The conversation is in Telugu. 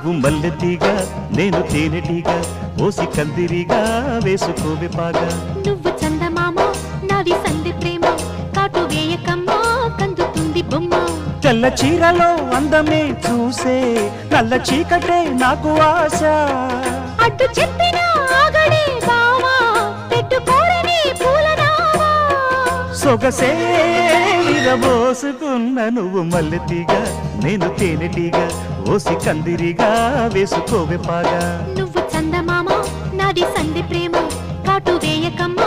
నువ్వు మల్లెతీగా నేను తేనెటీగా ఓసి కందిరిగా వేసుకోవే పాగా నువ్వు చందమామ నాది సంధి ప్రేమ కాటు వేయకమ్మా కందుతుంది బొమ్మ తెల్ల చీరలో అందమే చూసే నల్ల చీకటే నాకు ఆశ అడ్డు చెప్పిన ఆగడే బావా పెట్టుకోరని పూలనావా సొగసే విరబోసుకున్న నువ్వు మల్లెతీగా నేను తేనెటీగా ఓసి కందిరిగా వేసుకోవే పాగా నువ్వు చందమామ నాది సంధి ప్రేమ కాటు వేయకమ్మా